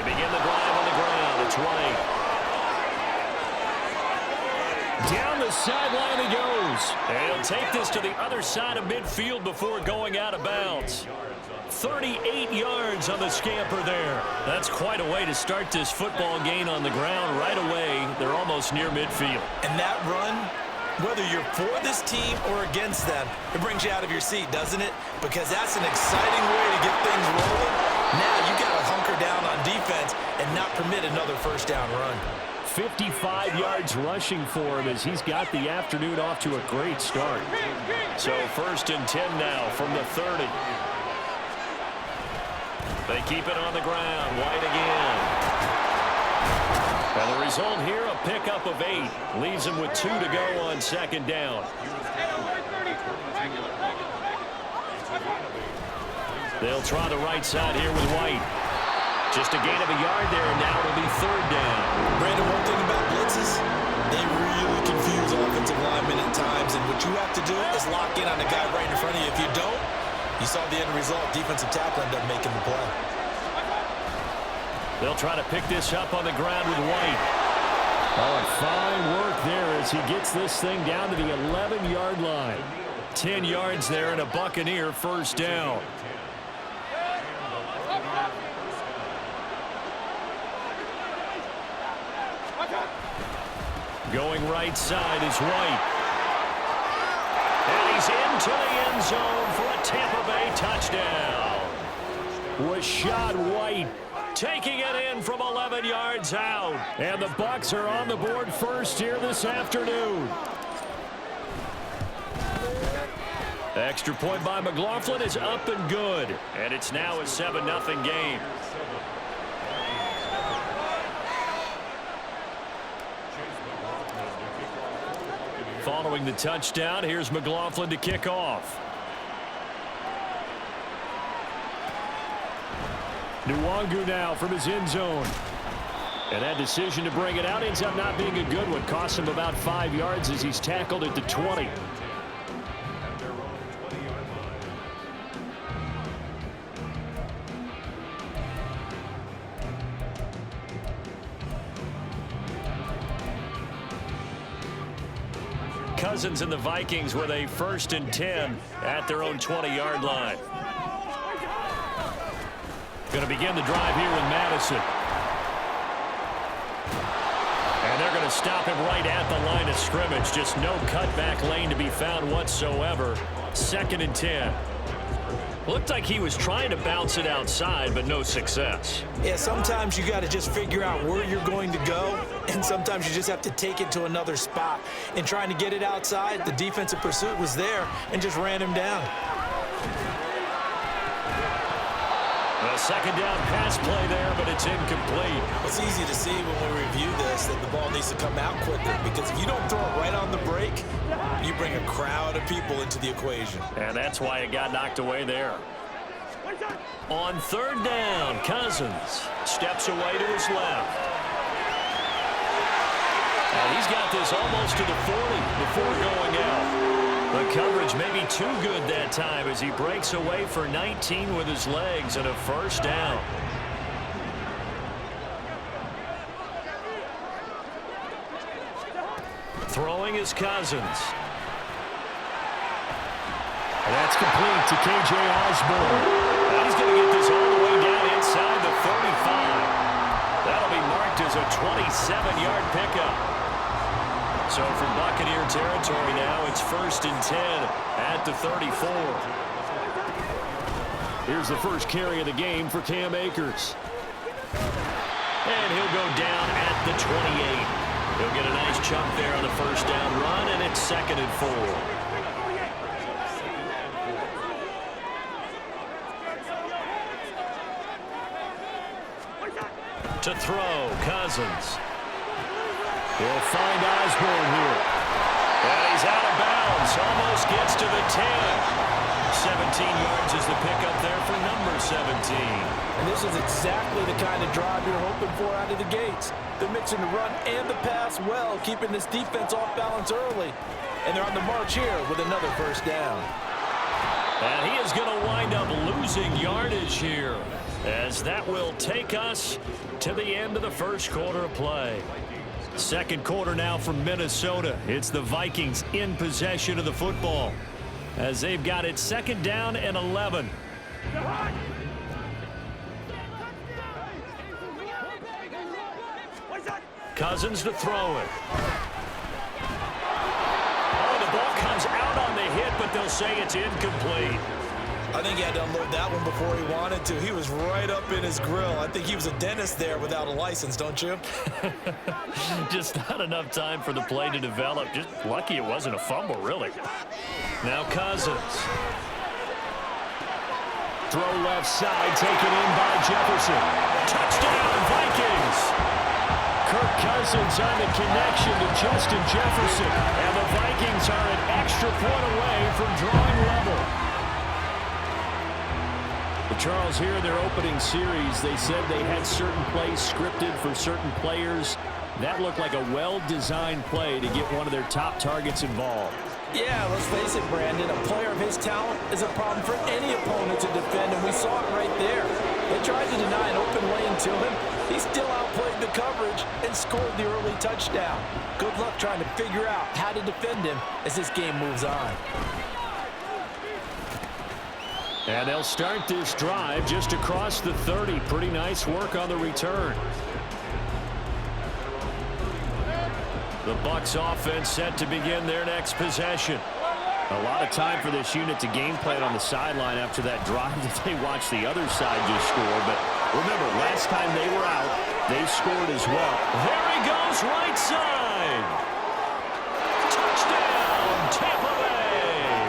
They begin the drive on the ground. It's White. Down the sideline he goes. And he'll take this to the other side of midfield before going out of bounds. 38 yards on the scamper there. That's quite a way to start this football game on the ground right away. They're almost near midfield. And that run, whether you're for this team or against them, it brings you out of your seat, doesn't it? Because that's an exciting way to get things rolling. Now you got to hunker down on defense and not permit another first down run. 55 yards rushing for him as he's got the afternoon off to a great start. So 1st and 10 now from the 30. They keep it on the ground. White again. And the result here, a pickup of 8. Leaves them with 2 to go on 2nd down. They'll try the right side here with White. Just a gain of a yard there, and now it'll be 3rd down. Brandon, one thing about blitzes, they really confuse offensive linemen at times, and what you have to do is lock in on the guy right in front of you. If you don't, you saw the end result. Defensive tackle ended up making the play. They'll try to pick this up on the ground with White. Oh, and fine work there as he gets this thing down to the 11-yard line. 10 yards there and a Buccaneer 1st down. Going right side is White. And he's into the end zone for a Tampa Bay touchdown. Rashad White taking it in from 11 yards out. And the Bucs are on the board first here this afternoon. Extra point by McLaughlin is up and good. And it's now a 7-0 game. Following the touchdown, here's McLaughlin to kick off. Nwangu now from his end zone. And that decision to bring it out ends up not being a good one. Costs him about 5 yards as he's tackled at the 20. Cousins and the Vikings with a 1st and 10 at their own 20-yard line. Going to begin the drive here with Madison. And they're going to stop him right at the line of scrimmage. Just no cutback lane to be found whatsoever. 2nd and 10. Looked like he was trying to bounce it outside, but no success. Yeah, sometimes you got to just figure out where you're going to go, and sometimes you just have to take it to another spot. In trying to get it outside, the defensive pursuit was there and just ran him down. A 2nd down pass play there, but it's incomplete. It's easy to see when we review this that the ball needs to come out quicker, because if you don't throw it right on the break, you bring a crowd of people into the equation. And that's why it got knocked away there. On 3rd down, Cousins steps away to his left. And he's got this almost to the 40 before going out. The coverage may be too good that time as he breaks away for 19 with his legs and a 1st down. Throwing is Cousins. And that's complete to K.J. Osborne. Now he's going to get this all the way down inside the 35. That'll be marked as a 27-yard pickup. So from Buccaneer territory now, it's 1st and 10 at the 34. Here's the first carry of the game for Cam Akers. And he'll go down at the 28. He'll get a nice chunk there on the 1st down run, and it's 2nd and 4. To throw, Cousins. He'll find Osborne here. And he's out of bounds. Almost gets to the 10. 17 yards is the pickup there for number 17. And this is exactly the kind of drive you're hoping for out of the gates. They're mixing the run and the pass well, keeping this defense off balance early. And they're on the march here with another 1st down. And he is going to wind up losing yardage here, as that will take us to the end of the first quarter of play. Second quarter now from Minnesota. It's the Vikings in possession of the football, as they've got it second down and 11. Cousins to throw it. Oh, the ball comes out on the hit, but they'll say it's incomplete. I think he had to unload that one before he wanted to. He was right up in his grill. I think he was a dentist there without a license, don't you? Just not enough time for the play to develop. Just lucky it wasn't a fumble, really. Now Cousins. Throw left side, taken in by Jefferson. Touchdown, Vikings! Kirk Cousins on the connection to Justin Jefferson. And the Vikings are an extra point away from drawing level. Charles, here in their opening series, they said they had certain plays scripted for certain players. That looked like a well-designed play to get one of their top targets involved. Yeah, let's face it, Brandon. A player of his talent is a problem for any opponent to defend, and we saw it right there. They tried to deny an open lane to him. He still outplayed the coverage and scored the early touchdown. Good luck trying to figure out how to defend him as this game moves on. And they'll start this drive just across the 30. Pretty nice work on the return. The Bucs offense set to begin their next possession. A lot of time for this unit to game plan on the sideline after that drive that they watched the other side just score. But remember, last time they were out, they scored as well. There he goes, right side. Touchdown, Tampa Bay.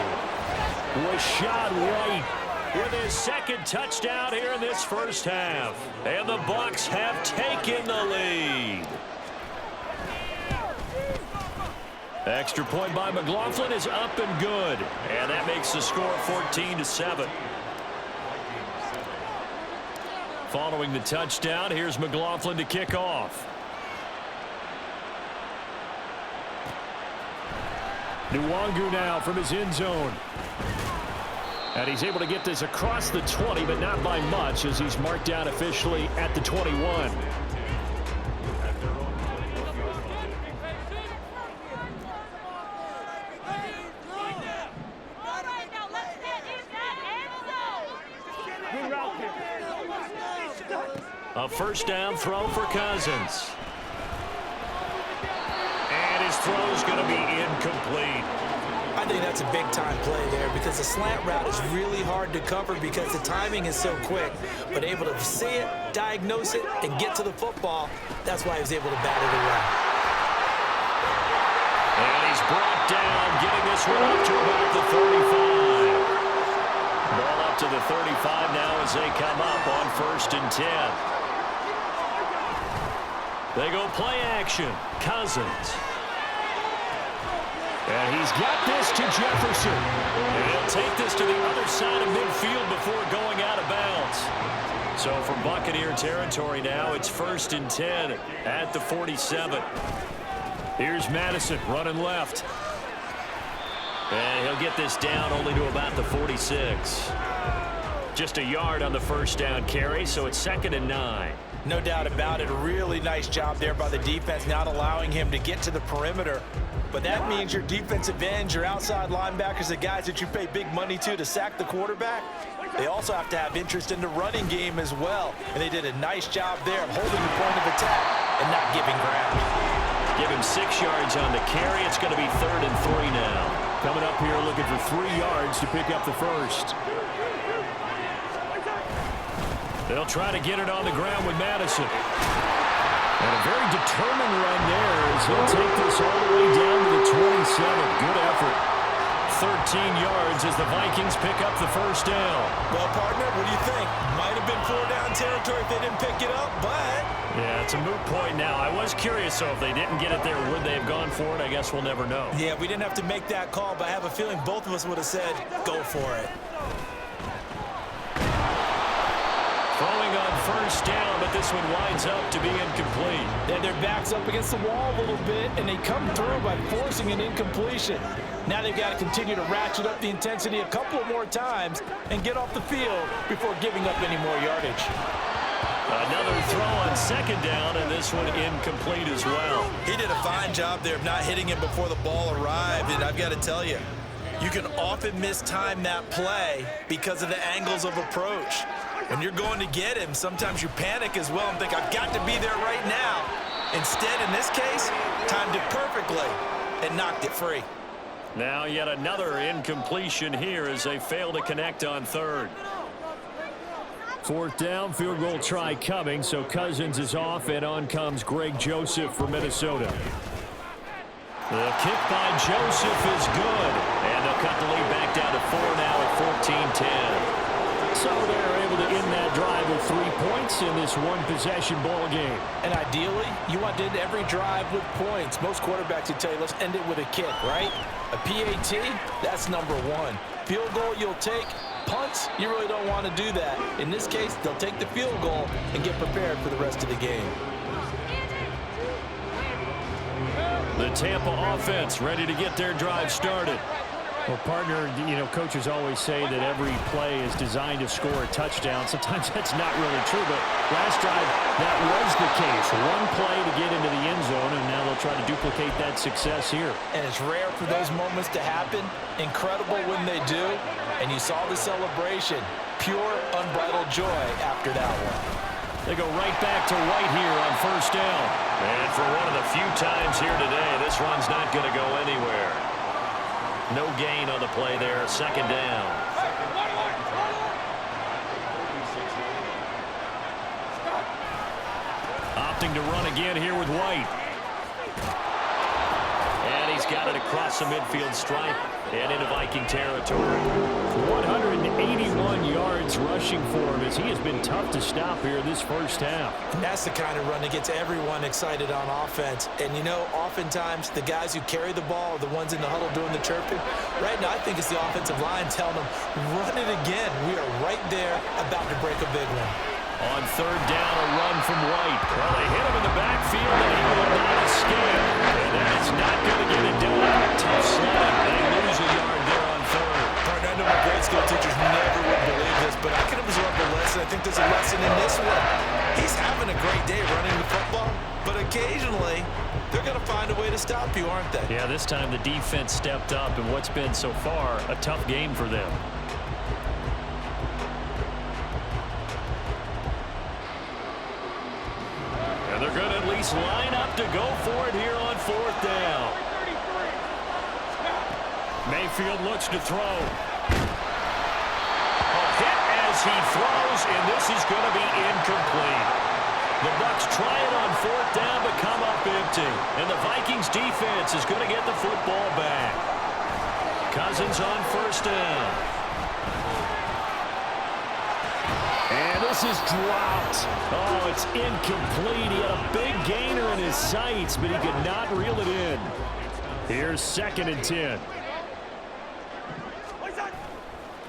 Rashad White with his second touchdown here in this first half. And the Bucs have taken the lead. Extra point by McLaughlin is up and good. And that makes the score 14-7. Following the touchdown, here's McLaughlin to kick off. Nwangu now from his end zone. And he's able to get this across the 20, but not by much, as he's marked down officially at the 21. A first down throw for Cousins. And his throw's going to be incomplete. I think that's a big-time play there because the slant route is really hard to cover because the timing is so quick. But able to see it, diagnose it, and get to the football, that's why he was able to bat it around. And he's brought down, getting this one up to about the 35. Ball up to the 35 now as they come up on 1st and 10. They go play action. Cousins. And he's got this to Jefferson. And he'll take this to the other side of midfield before going out of bounds. So from Buccaneer territory now, it's 1st and 10 at the 47. Here's Madison running left. And he'll get this down only to about the 46. Just a yard on the first down carry, so it's 2nd and 9. No doubt about it. A really nice job there by the defense, not allowing him to get to the perimeter. But that means your defensive ends, your outside linebackers, the guys that you pay big money to sack the quarterback, they also have to have interest in the running game as well. And they did a nice job there of holding the point of attack and not giving ground. Give him 6 yards on the carry. It's going to be 3rd and 3 now. Coming up here looking for 3 yards to pick up the first. They'll try to get it on the ground with Madison. And a very determined run there as he'll take this all the way down to the 27. Good effort. 13 yards as the Vikings pick up the first down. Well, partner, what do you think? Might have been 4-down territory if they didn't pick it up, but... Yeah, it's a moot point now. I was curious, so if they didn't get it there, would they have gone for it? I guess we'll never know. Yeah, we didn't have to make that call, but I have a feeling both of us would have said, go for it. Throwing on first down, but this one winds up to be incomplete. Then their back's up against the wall a little bit, and they come through by forcing an incompletion. Now they've got to continue to ratchet up the intensity a couple of more times and get off the field before giving up any more yardage. Another throw on second down, and this one incomplete as well. He did a fine job there of not hitting him before the ball arrived, and I've got to tell you, you can often mistime that play because of the angles of approach. When you're going to get him, sometimes you panic as well and think, I've got to be there right now. Instead, in this case, timed it perfectly and knocked it free. Now yet another incompletion here as they fail to connect on third. Fourth down, field goal try coming, so Cousins is off, and on comes Greg Joseph for Minnesota. The kick by Joseph is good, and they'll cut the lead back down to 4 now at 14-10. So they're able to end that drive with 3 points in this one-possession ball game. And ideally, you want to end every drive with points. Most quarterbacks would tell you, let's end it with a kick, right? A PAT, that's number one. Field goal you'll take. Punts, you really don't want to do that. In this case, they'll take the field goal and get prepared for the rest of the game. The Tampa offense ready to get their drive started. Well, partner, coaches always say that every play is designed to score a touchdown. Sometimes that's not really true, but last drive, that was the case. One play to get into the end zone, and now they'll try to duplicate that success here. And it's rare for those moments to happen. Incredible when they do. And you saw the celebration. Pure, unbridled joy after that one. They go right back to White here on first down. And for one of the few times here today, this run's not going to go anywhere. No gain on the play there, second down. Opting to run again here with White. And he's got it across the midfield stripe and into Viking territory. 181 yards rushing for him as he has been tough to stop here this first half. And that's the kind of run that gets everyone excited on offense. And, oftentimes the guys who carry the ball are the ones in the huddle doing the chirping. Right now, I think it's the offensive line telling them, run it again. We are right there about to break a big one. On third down, a run from White. Well, they hit him in the backfield, and he will not escape. And that's not going to get it done. Tough slide. They lose a yard there on third. Partner, I know my grade school teachers never would believe this, but I can absorb a lesson. I think there's a lesson in this one. He's having a great day running the football, but occasionally they're going to find a way to stop you, aren't they? Yeah, this time the defense stepped up in what's been so far a tough game for them. They're going to at least line up to go for it here on fourth down. Mayfield looks to throw. A hit as he throws, and this is going to be incomplete. The Bucs try it on fourth down, but come up empty. And the Vikings defense is going to get the football back. Cousins on first down. And this is dropped. Oh, it's incomplete. He had a big gainer in his sights, but he could not reel it in. Here's 2nd and 10.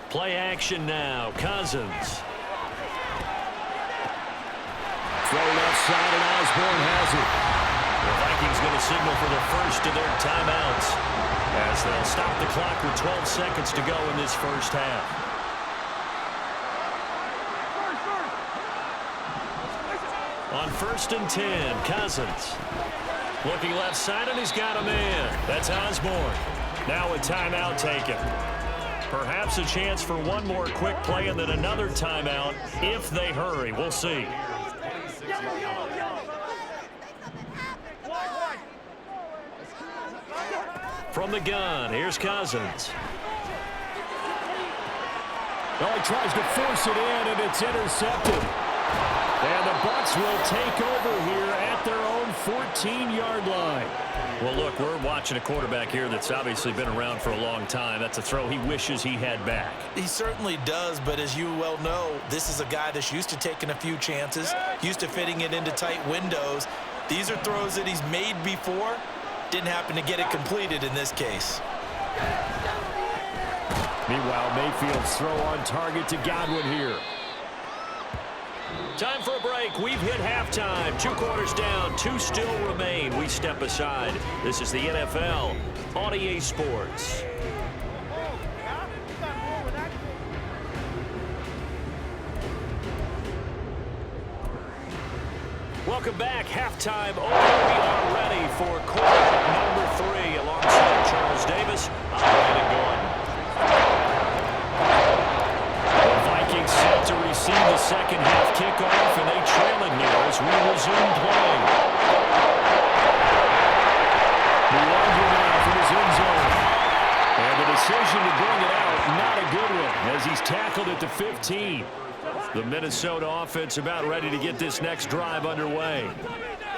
Play action now. Cousins. Throw left side, and Osborne has it. The Vikings going to signal for the first of their timeouts as they'll stop the clock with 12 seconds to go in this first half. On 1st and 10, Cousins. Looking left side, and he's got a man. That's Osborne. Now a timeout taken. Perhaps a chance for one more quick play and then another timeout if they hurry. We'll see. From the gun, here's Cousins. Oh, he tries to force it in, and it's intercepted. And the Bucs will take over here at their own 14-yard line. Well, look, we're watching a quarterback here that's obviously been around for a long time. That's a throw he wishes he had back. He certainly does, but as you well know, this is a guy that's used to taking a few chances, used to fitting it into tight windows. These are throws that he's made before. Didn't happen to get it completed in this case. Meanwhile, Mayfield's throw on target to Godwin here. Time for a break. We've hit halftime. 2 quarters down, 2 still remain. We step aside. This is the NFL on EA Sports. Welcome back. Halftime over. We are ready for quarter number 3 alongside Charles Davis. I'm Brandon Gordon. The Vikings set to receive the second half kickoff, and they trail it here as we resume play. Mulangi now from his end zone. And the decision to bring it out, not a good one, as he's tackled at the 15. The Minnesota offense about ready to get this next drive underway.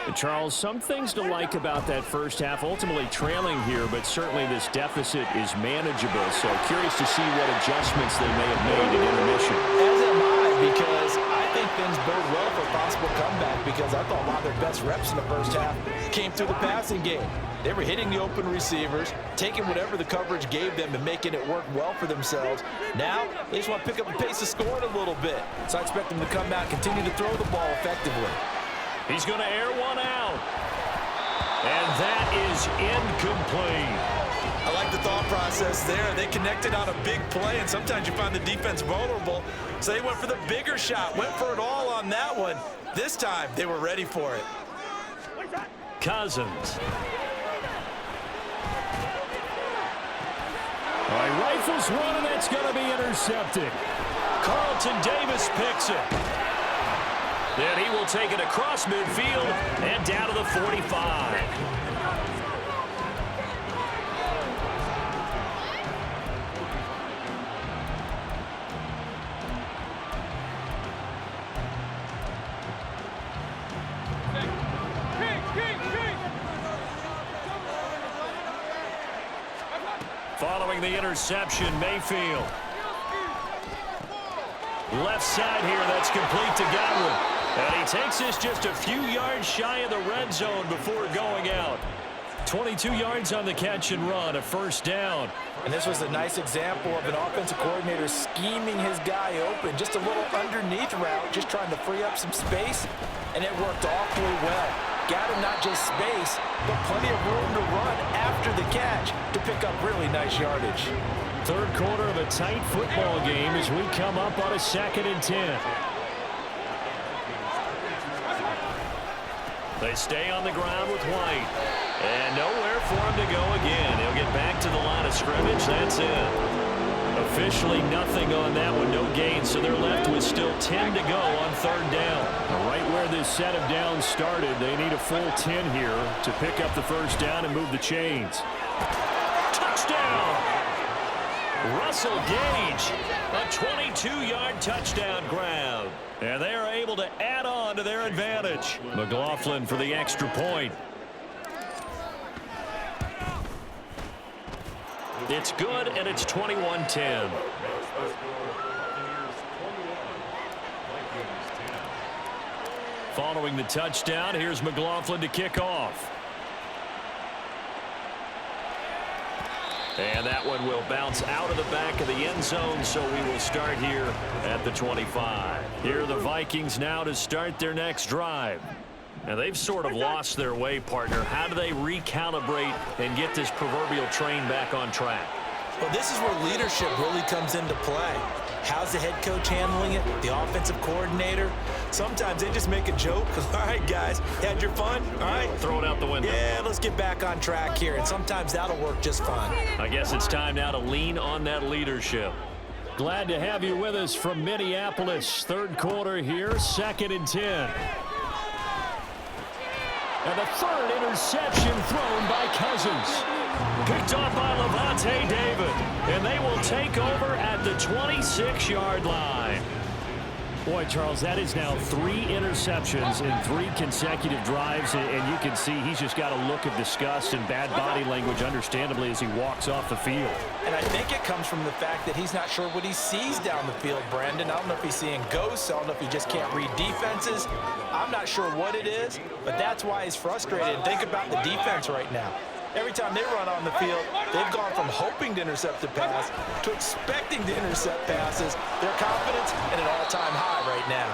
And Charles, some things to like about that first half. Ultimately trailing here, but certainly this deficit is manageable. So curious to see what adjustments they may have made in intermission. As am I, because I think things bode well for a possible comeback, because I thought a lot of their best reps in the first half came through the passing game. They were hitting the open receivers, taking whatever the coverage gave them and making it work well for themselves. Now, they just want to pick up the pace of scoring a little bit. So I expect them to come out, continue to throw the ball effectively. He's going to air one out. And that is incomplete. I like the thought process there. They connected on a big play, and sometimes you find the defense vulnerable. So they went for the bigger shot, went for it all on that one. This time, they were ready for it. Cousins. All right, rifles one, and that's going to be intercepted. Carlton Davis picks it. Then he will take it across midfield and down to the 45. Following the interception, Mayfield. Left side here, that's complete to Godwin. And he takes this just a few yards shy of the red zone before going out. 22 yards on the catch and run, a first down. And this was a nice example of an offensive coordinator scheming his guy open. Just a little underneath route, just trying to free up some space, and it worked awfully well. Got him not just space, but plenty of room to run after the catch to pick up really nice yardage. Third quarter of a tight football game as we come up on a 2nd and 10. They stay on the ground with White. And nowhere for him to go again. He'll get back to the line of scrimmage. That's it. Officially nothing on that one. No gain, so they're left with still 10 to go on 3rd down. Right where this set of downs started, they need a full 10 here to pick up the first down and move the chains. Touchdown! Russell Gage, a 22-yard touchdown grab. And they are able to add on to their advantage. McLaughlin for the extra point. It's good, and it's 21-10. Following the touchdown, here's McLaughlin to kick off. And that one will bounce out of the back of the end zone, so we will start here at the 25. Here are the Vikings now to start their next drive. Now, they've sort of lost their way, partner. How do they recalibrate and get this proverbial train back on track? Well, this is where leadership really comes into play. How's the head coach handling it? The offensive coordinator? Sometimes they just make a joke. All right, guys, had your fun? All right. Throw it out the window. Yeah, let's get back on track here, and sometimes that'll work just fine. I guess it's time now to lean on that leadership. Glad to have you with us from Minneapolis. Third quarter here, 2nd and 10. And the third interception thrown by Cousins. Picked off by Levante David. And they will take over at the 26-yard line. Boy, Charles, that is now 3 interceptions in 3 consecutive drives. And you can see he's just got a look of disgust and bad body language, understandably, as he walks off the field. And I think it comes from the fact that he's not sure what he sees down the field, Brandon. I don't know if he's seeing ghosts. I don't know if he just can't read defenses. I'm not sure what it is, but that's why he's frustrated. Think about the defense right now. Every time they run on the field, they've gone from hoping to intercept the pass to expecting to intercept passes. Their confidence at an all-time high right now.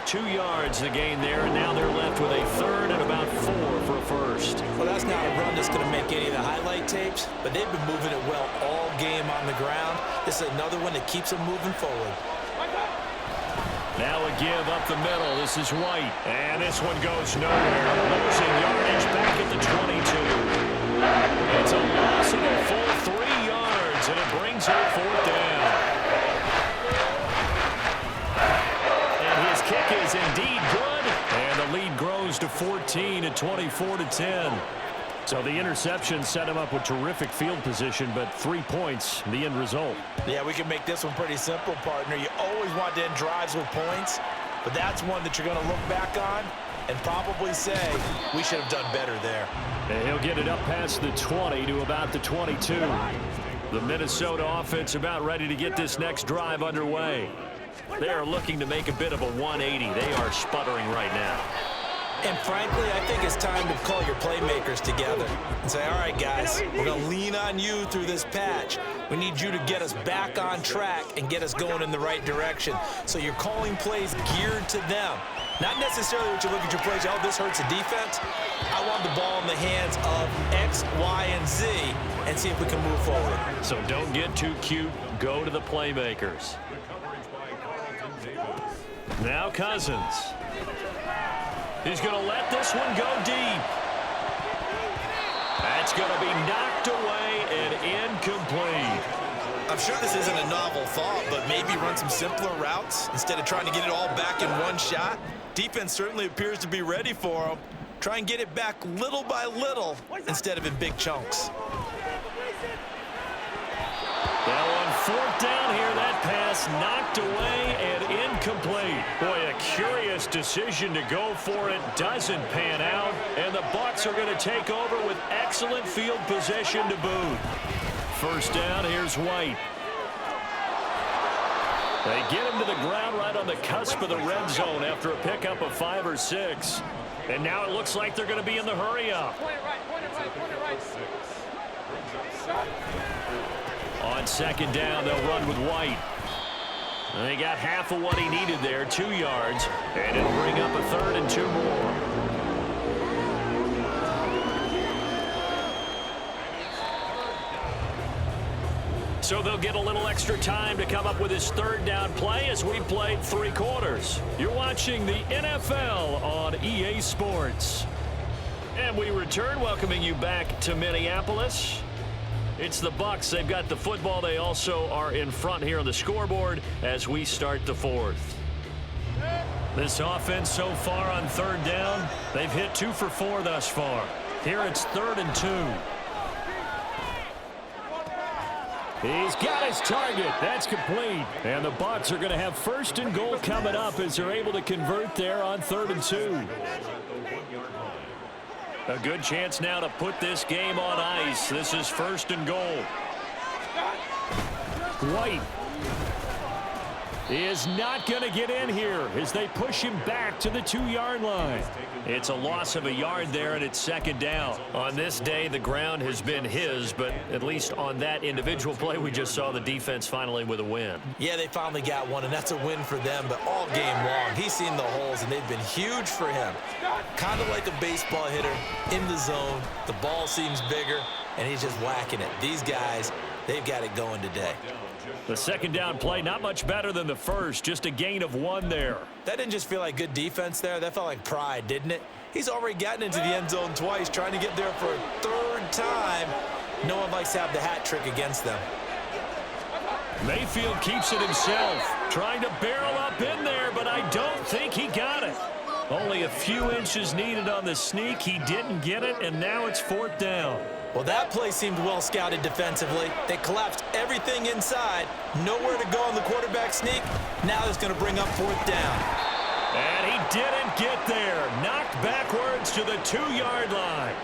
2 yards the gain there, and now they're left with a third and about 4 for a first. Well, that's not a run that's going to make any of the highlight tapes, but they've been moving it well all game on the ground. This is another one that keeps them moving forward. Now a give up the middle. This is White, and this one goes nowhere. Losing yardage back at the 22. It's a loss of a full 3 yards, and it brings up 4th down. Kick is indeed good, and the lead grows to 14 at 24-10. So the interception set him up with terrific field position, but 3 points, the end result. Yeah, we can make this one pretty simple, partner. You always want to end drives with points, but that's one that you're going to look back on and probably say, we should have done better there. And he'll get it up past the 20 to about the 22. The Minnesota offense about ready to get this next drive underway. They are looking to make a bit of a 180. They are sputtering right now. And frankly, I think it's time to call your playmakers together and say, all right, guys, we're going to lean on you through this patch. We need you to get us back on track and get us going in the right direction. So you're calling plays geared to them. Not necessarily what you look at your plays, oh, this hurts the defense. I want the ball in the hands of X, Y, and Z and see if we can move forward. So don't get too cute. Go to the playmakers. Now Cousins. He's going to let this one go deep. That's going to be knocked away and incomplete. I'm sure this isn't a novel thought, but maybe run some simpler routes instead of trying to get it all back in one shot. Defense certainly appears to be ready for him. Try and get it back little by little instead of in big chunks. Well, on 4th down here, that pass knocked away and incomplete. Boy, a curious decision to go for it. Doesn't pan out, and the Bucs are going to take over with excellent field position to boot. 1st down, here's White. They get him to the ground right on the cusp of the red zone after a pickup of 5 or 6. And now it looks like they're going to be in the hurry-up. On 2nd down, they'll run with White. They got half of what he needed there, 2 yards, and it'll bring up a 3rd and 2 more. So they'll get a little extra time to come up with his 3rd down play as we played 3 quarters. You're watching the NFL on EA Sports. And we return, welcoming you back to Minneapolis. It's the Bucs. They've got the football. They also are in front here on the scoreboard as we start the 4th. This offense so far on 3rd down, they've hit 2 for 4 thus far. Here it's 3rd and 2. He's got his target. That's complete. And the Bucs are going to have 1st and goal coming up as they're able to convert there on 3rd and 2. A good chance now to put this game on ice. This is 1st and goal. White is not going to get in here as they push him back to the 2-yard line. It's a loss of a yard there, and it's 2nd down. On this day, the ground has been his, but at least on that individual play, we just saw the defense finally with a win. Yeah, they finally got one, and that's a win for them, but all game long, he's seen the holes, and they've been huge for him. Kind of like a baseball hitter in the zone. The ball seems bigger, and he's just whacking it. These guys, they've got it going today. The 2nd down play, not much better than the first, just a gain of 1 there. That didn't just feel like good defense there. That felt like pride, didn't it? He's already gotten into the end zone twice, trying to get there for a 3rd time. No one likes to have the hat trick against them. Mayfield keeps it himself, trying to barrel up in there, but I don't think he got it. Only a few inches needed on the sneak. He didn't get it, and now it's 4th down. Well, that play seemed well scouted defensively. They collapsed everything inside. Nowhere to go on the quarterback sneak. Now it's going to bring up 4th down. And he didn't get there. Knocked backwards to the 2-yard line.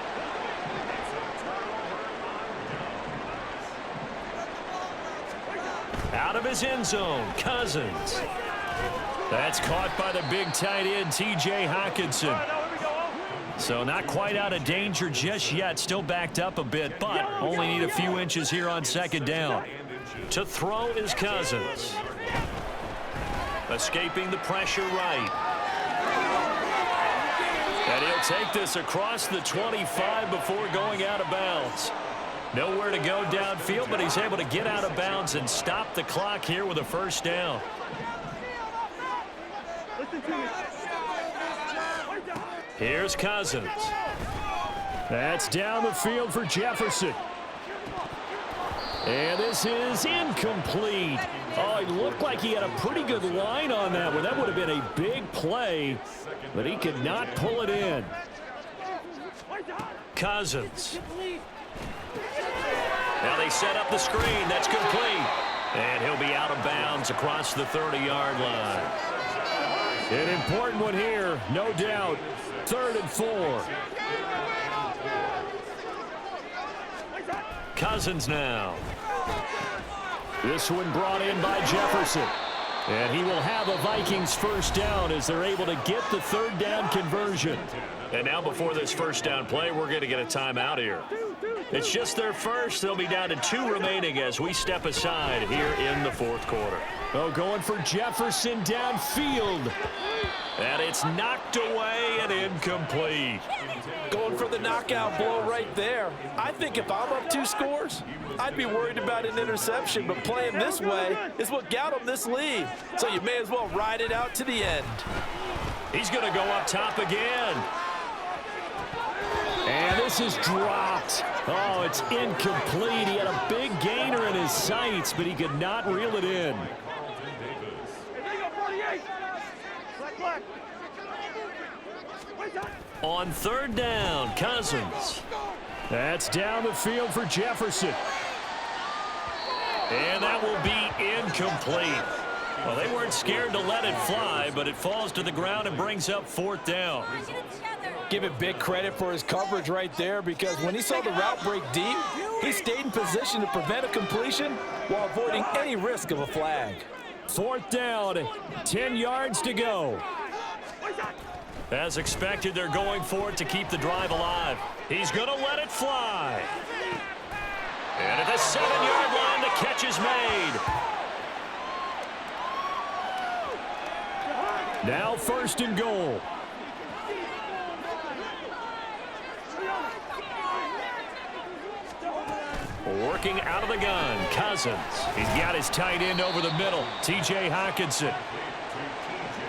Out of his end zone, Cousins. That's caught by the big tight end, T.J. Hockenson. So not quite out of danger just yet. Still backed up a bit, but only need a few inches here on second down. To throw is Cousins. Escaping the pressure right. And he'll take this across the 25 before going out of bounds. Nowhere to go downfield, but he's able to get out of bounds and stop the clock here with a first down. Here's Cousins. That's down the field for Jefferson. And this is incomplete. Oh, it looked like he had a pretty good line on that one. That would have been a big play, but he could not pull it in. Cousins. Now they set up the screen. That's complete. And he'll be out of bounds across the 30-yard line. An important one here, no doubt. 3rd and 4. Cousins now. This one brought in by Jefferson. And he will have a Vikings first down as they're able to get the 3rd down conversion. And now before this first down play, we're going to get a timeout here. It's just their first. They'll be down to 2 remaining as we step aside here in the 4th quarter. Oh, going for Jefferson downfield. And it's knocked away and incomplete. Going for the knockout blow right there. I think if I'm up 2 scores, I'd be worried about an interception, but playing this way is what got him this lead. So you may as well ride it out to the end. He's going to go up top again. And this is dropped. Oh, it's incomplete. He had a big gainer in his sights, but he could not reel it in. On 3rd down, Cousins. That's down the field for Jefferson. And that will be incomplete. Well, they weren't scared to let it fly, but it falls to the ground and brings up 4th down. Give it big credit for his coverage right there, because when he saw the route break deep, he stayed in position to prevent a completion while avoiding any risk of a flag. 4th down, 10 yards to go. As expected, they're going for it to keep the drive alive. He's going to let it fly. And at the 7-yard line, the catch is made. Now 1st and goal. Working out of the gun, Cousins. He's got his tight end over the middle, T.J. Hockenson.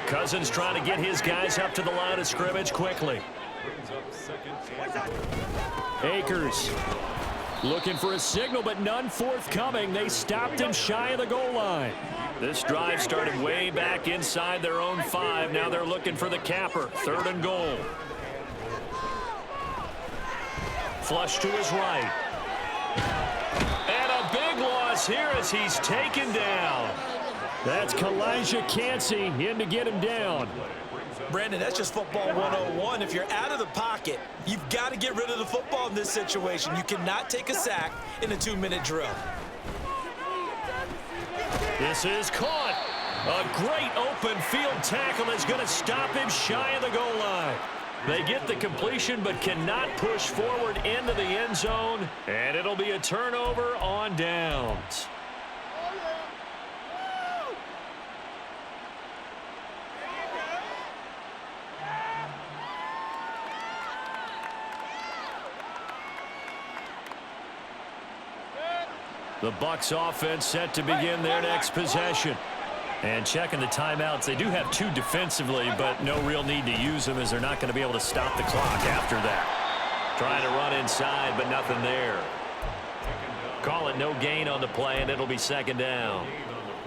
Cousins trying to get his guys up to the line of scrimmage quickly. Akers looking for a signal, but none forthcoming. They stopped him shy of the goal line. This drive started way back inside their own 5. Now they're looking for the capper. 3rd and goal. Flush to his right. And a big loss here as he's taken down. That's Kalijah Cansey in to get him down. Brandon, that's just football 101. If you're out of the pocket, you've got to get rid of the football in this situation. You cannot take a sack in a 2-minute drill. This is caught. A great open field tackle is going to stop him shy of the goal line. They get the completion but cannot push forward into the end zone, and it'll be a turnover on downs. The Bucs offense set to begin their next possession. And checking the timeouts, they do have 2 defensively, but no real need to use them as they're not going to be able to stop the clock after that. Trying to run inside, but nothing there. Call it no gain on the play, and it'll be 2nd down.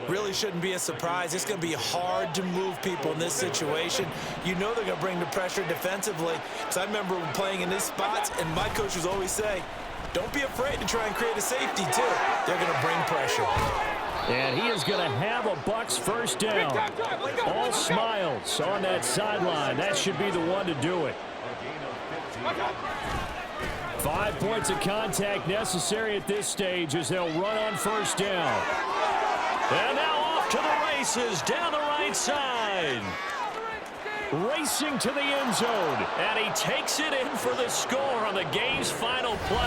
Really shouldn't be a surprise. It's going to be hard to move people in this situation. You know they're going to bring the pressure defensively. Because I remember playing in these spots, and my coaches always say, don't be afraid to try and create a safety, too. They're going to bring pressure. And he is going to have a Bucs first down. All smiles on that sideline. That should be the one to do it. 5 points of contact necessary at this stage as they'll run on first down. And now off to the races down the right side. racing to the end zone. And he takes it in for the score on the game's final play.